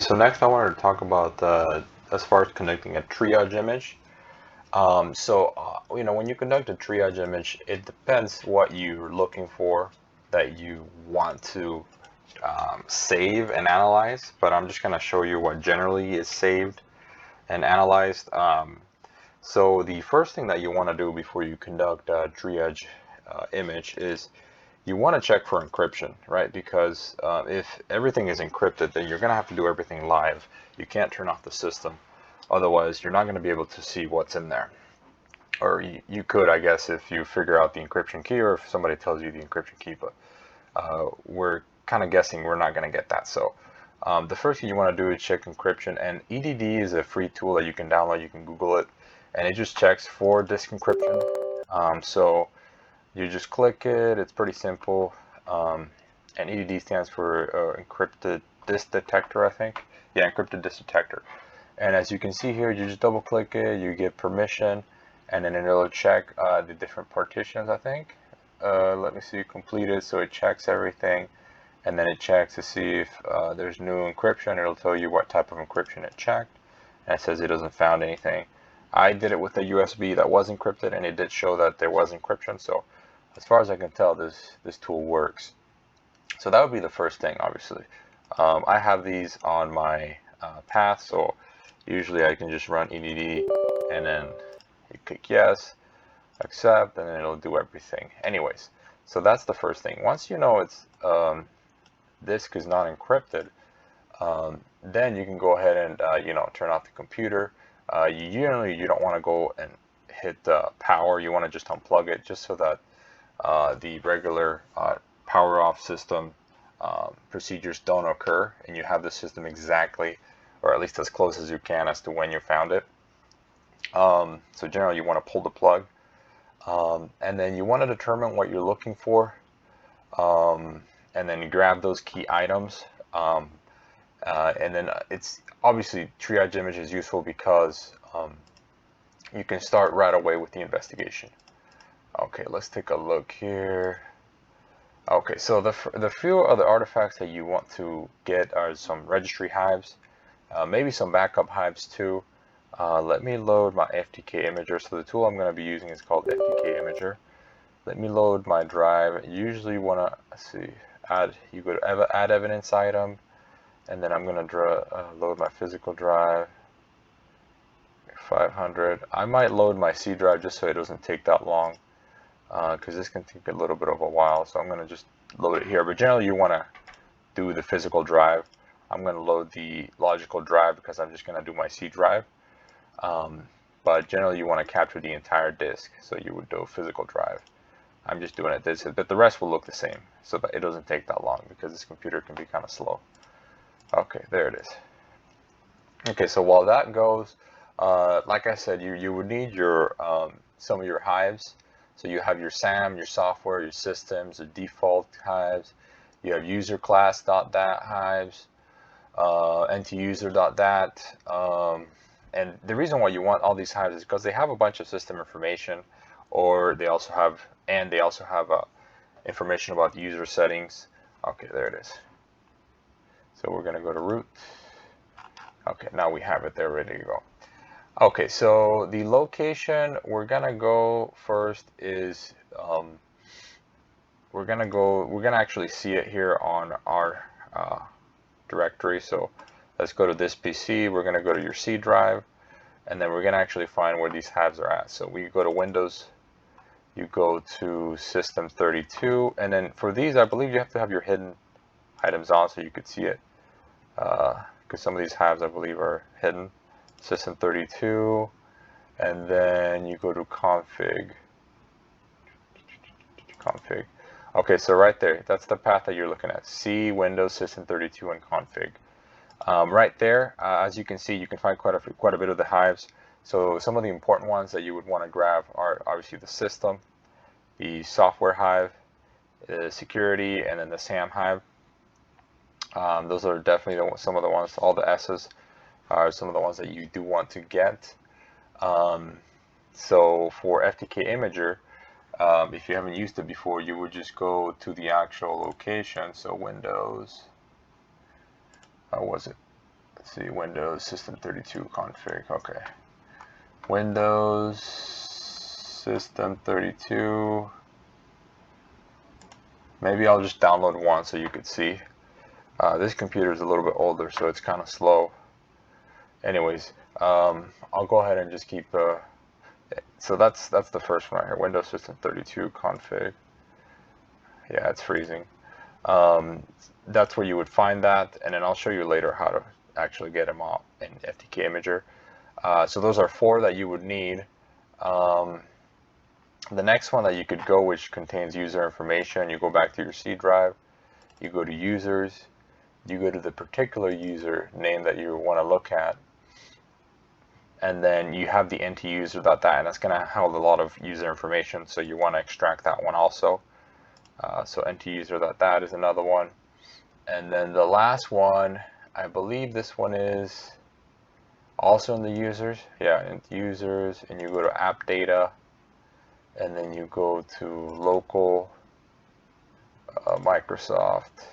So next I wanted to talk about as far as connecting a triage image. When you conduct a triage image, it depends what you're looking for that you want to save and analyze, but I'm just going to show you what generally is saved and analyzed. So the first thing that you want to do before you conduct a triage image is you want to check for encryption, right? Because if everything is encrypted, then you're going to have to do everything live. You can't turn off the system. Otherwise, you're not going to be able to see what's in there. Or you could, I guess, if you figure out the encryption key or if somebody tells you the encryption key, but we're kind of guessing we're not going to get that. So the first thing you want to do is check encryption, and EDD is a free tool that you can download. You can Google it, and it just checks for disk encryption. So you just click it. It's pretty simple. And EDD stands for encrypted disk detector, I think. Yeah, encrypted disk detector. And as you can see here, you just double click it, you give permission, and then it'll check the different partitions, I think. Let me see, completed. So it checks everything, and then it checks to see if there's new encryption. It'll tell you what type of encryption it checked, and it says it doesn't found anything. I did it with a USB that was encrypted, and it did show that there was encryption. So as far as I can tell, this tool works. So that would be the first thing, obviously. I have these on my path, so usually I can just run EDD, and then you click yes, accept, and then it'll do everything. Anyways, so that's the first thing. Once you know it's disk is not encrypted, then you can go ahead and turn off the computer. You don't want to go and hit power. You want to just unplug it, just so that the regular power off system procedures don't occur, and you have the system exactly, or at least as close as you can, as to when you found it. So generally you want to pull the plug, and then you want to determine what you're looking for, and then you grab those key items, and then it's obviously triage image is useful because you can start right away with the investigation. Okay, let's take a look here. Okay, so the few other artifacts that you want to get are some registry hives, maybe some backup hives too. Let me load my Ftk Imager. So the tool I'm going to be using is called Ftk Imager. Let me load my drive. Usually want to you go to add evidence item, and then I'm going to load my physical drive, 500. I might load my C drive just so it doesn't take that long, because this can take a little bit of a while. So I'm going to just load it here. But generally you want to do the physical drive. I'm going to load the logical drive because I'm just going to do my C drive. But generally you want to capture the entire disk, so you would do physical drive. I'm just doing it this, but the rest will look the same, so that it doesn't take that long, because this computer can be kind of slow. Okay, there it is. Okay, so while that goes, like I said, you would need your some of your hives. So you have your SAM, your software, your systems, the default hives. You have USERCLASS.dat hives, NTUSER.dat. And the reason why you want all these hives is because they have a bunch of system information, or they also have information about the user settings. Okay, there it is. So we're going to go to root. Okay, now we have it there ready to go. Okay, so the location we're going to go first is we're going to actually see it here on our directory. So let's go to this PC. We're going to go to your C drive, and then we're going to actually find where these hives are at. So we go to Windows, you go to System 32, and then for these, I believe you have to have your hidden items on so you could see it, because some of these hives, I believe, are hidden. System 32, and then you go to config. Okay, so right there, that's the path that you're looking at. C, Windows, System 32, and config. Right there, as you can see, you can find quite a bit of the hives. So some of the important ones that you would want to grab are obviously the system, the software hive, the security, and then the SAM hive. Those are definitely some of the ones. All the S's are some of the ones that you do want to get. So for Ftk Imager, if you haven't used it before, you would just go to the actual location. So Windows, how was it? let's see, Windows System 32 config. Okay, Windows System 32. Maybe I'll just download one so you could see. This computer is a little bit older, so it's kind of slow. Anyways, I'll go ahead and just keep. So that's the first one right here. Windows System 32 config. Yeah, it's freezing. That's where you would find that, and then I'll show you later how to actually get them out in Ftk Imager. So those are 4 that you would need. The next one that you could go, which contains user information, you go back to your C drive, you go to users, you go to the particular user name that you want to look at, and then you have the NTUSER.dat, and that's going to hold a lot of user information, so you want to extract that one also. So NTUSER.dat is another one. And then the last one, I believe this one is also in the users. Yeah, in users, and you go to appdata, and then you go to local, Microsoft,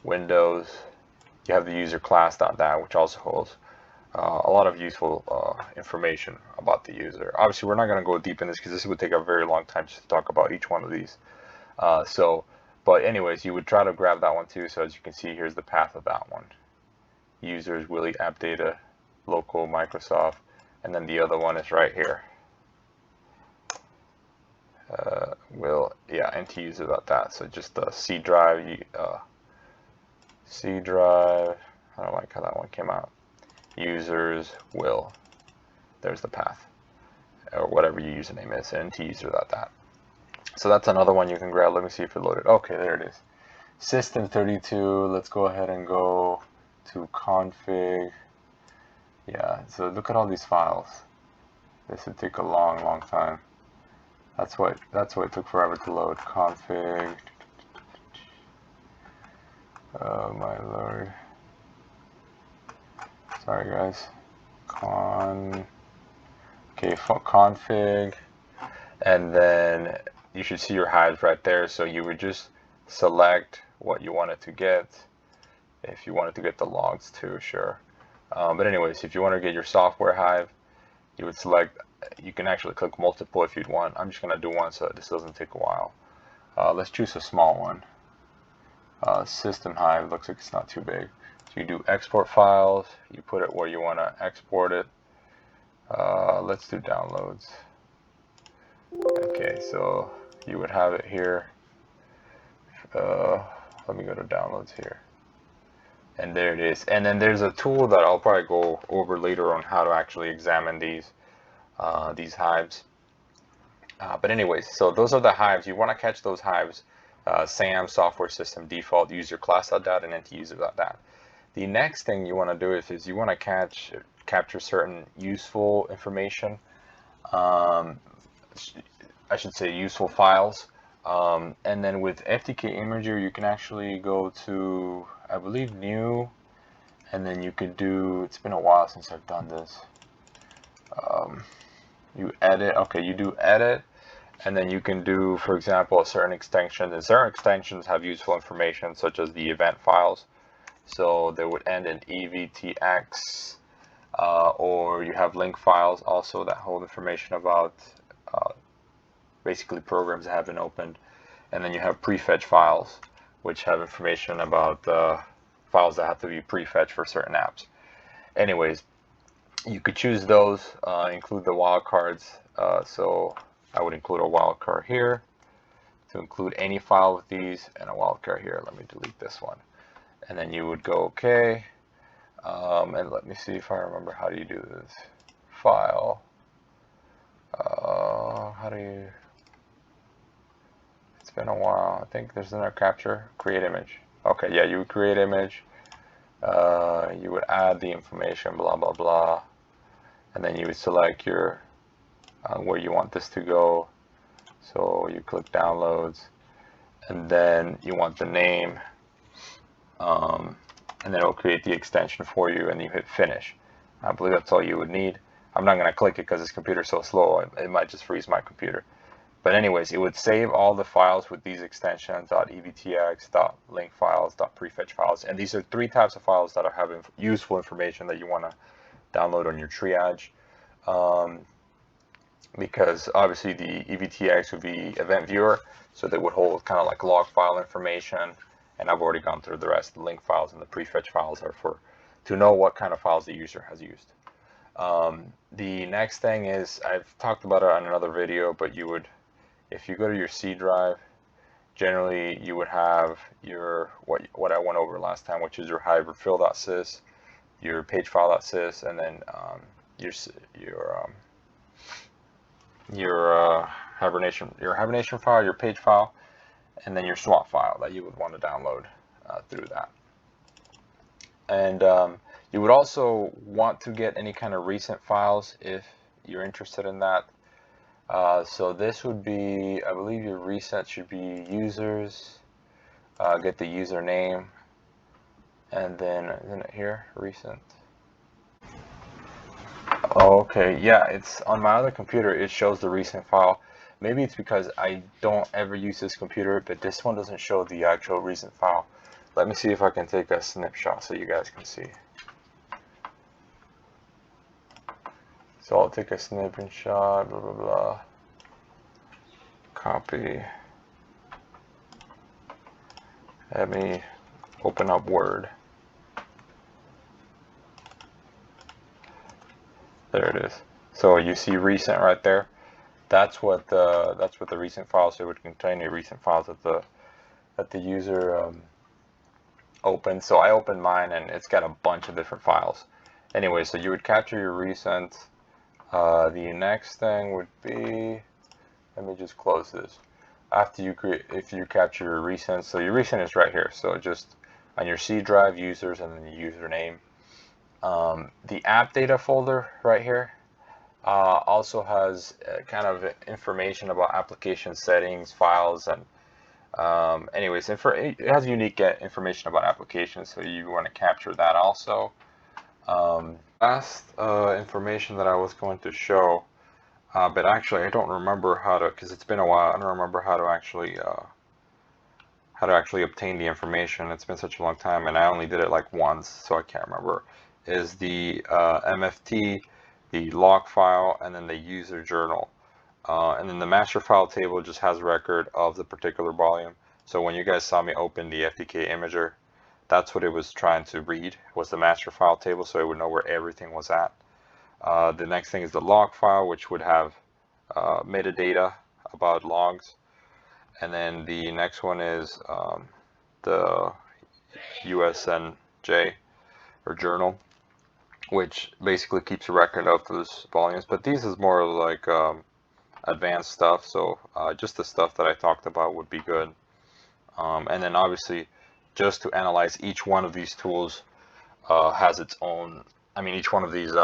Windows. You have the USERCLASS.dat, which also holds a lot of useful information about the user. Obviously, we're not going to go deep in this because this would take a very long time just to talk about each one of these. But anyways, you would try to grab that one too. So as you can see, here's the path of that one. Users, Willy, appdata, local, Microsoft, and then the other one is right here. NTUSER.dat. So just the C drive, C drive. I don't like how that one came out. Users will. There's the path, or whatever your username is, NTUSER.dat. So that's another one you can grab. Let me see if it loaded. Okay, there it is. System 32. Let's go ahead and go to config. Yeah. So look at all these files. This would take a long time. That's why it took forever to load. Config. Oh my lord. Sorry guys. Config, and then you should see your hives right there. So you would just select what you wanted to get. If you wanted to get the logs too, sure. But anyways, if you want to get your software hive, you would select. You can actually click multiple if you'd want. I'm just gonna do one so this doesn't take a while. Let's choose a small one. System hive looks like it's not too big. So you do export files. You put it where you want to export it. Let's do downloads. Okay, so you would have it here. Let me go to downloads here. And there it is. And then there's a tool that I'll probably go over later on how to actually examine these hives. But anyways, so those are the hives. You want to catch those hives. SAM, software system, default, USERCLASS.dat, and NTUSER.dat. The next thing you want to do is you want to capture certain useful information. I should say useful files. And then with Ftk Imager, you can actually go to, I believe, new, and then you could do, it's been a while since I've done this. You edit, okay, you do edit, and then you can do, for example, a certain extension. And certain extensions have useful information, such as the event files. So they would end in evtx, or you have link files also that hold information about basically programs that have been opened. And then you have prefetch files, which have information about files that have to be prefetched for certain apps. Anyways, you could choose those, include the wildcards. So I would include a wildcard here to include any file with these, and a wildcard here. Let me delete this one. And then you would go OK. And let me see if I remember, how do you do this? File. How do you? It's been a while. I think there's another capture. Create image. Okay, yeah, you would create image. You would add the information, blah blah blah, and then you would select your where you want this to go. So you click downloads, and then you want the name, and then it will create the extension for you, and you hit finish. I believe that's all you would need. I'm not going to click it because this computer is so slow. It might just freeze my computer. But anyways, it would save all the files with these extensions, .evtx, .link files, .prefetch files. And these are 3 types of files that are having useful information that you want to download on your triage. Because obviously the evtx would be event viewer, so they would hold kind of like log file information. And I've already gone through the rest. The link files and the prefetch files are for to know what kind of files the user has used. The next thing is, I've talked about it on another video, but you would, if you go to your C drive, generally you would have your what I went over last time, which is your hybridfill.sys, your pagefile.sys, and then your hibernation file, your page file, and then your swap file that you would want to download through that. And you would also want to get any kind of recent files if you're interested in that. So this would be, I believe your recent should be users, get the username, and then isn't it here, recent? Oh, okay, yeah, it's on my other computer, it shows the recent file. Maybe it's because I don't ever use this computer, but this one doesn't show the actual recent file. Let me see if I can take a snapshot so you guys can see. So I'll take a snapshot, blah, blah, blah. Copy. Let me open up Word. There it is. So you see recent right there. That's what the recent file. So it would contain the recent files that the user opened. So I opened mine, and it's got a bunch of different files. Anyway, so you would capture your recent. The next thing would be, let me just close this. After you if you capture your recent, so your recent is right here. So just on your C drive, users, and then the username. The app data folder right here also has kind of information about application settings, files, and anyways, it has unique information about applications, so you want to capture that also. Last information that I was going to show, but actually I don't remember how to, because it's been a while. I don't remember how to actually obtain the information. It's been such a long time, and I only did it like once, so I can't remember. Is the MFT, the log file, and then the user journal, and then the master file table just has a record of the particular volume. So when you guys saw me open the Ftk Imager, that's what it was trying to read, was the master file table, so it would know where everything was at. The next thing is the log file, which would have metadata about logs. And then the next one is the USNJ, or journal, which basically keeps a record of those volumes. But these is more like advanced stuff, so just the stuff that I talked about would be good. And then obviously, just to analyze each one of these tools has its own, each one of these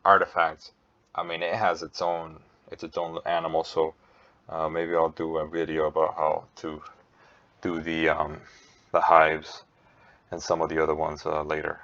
artifacts, it has its own animal. So maybe I'll do a video about how to do the hives and some of the other ones later.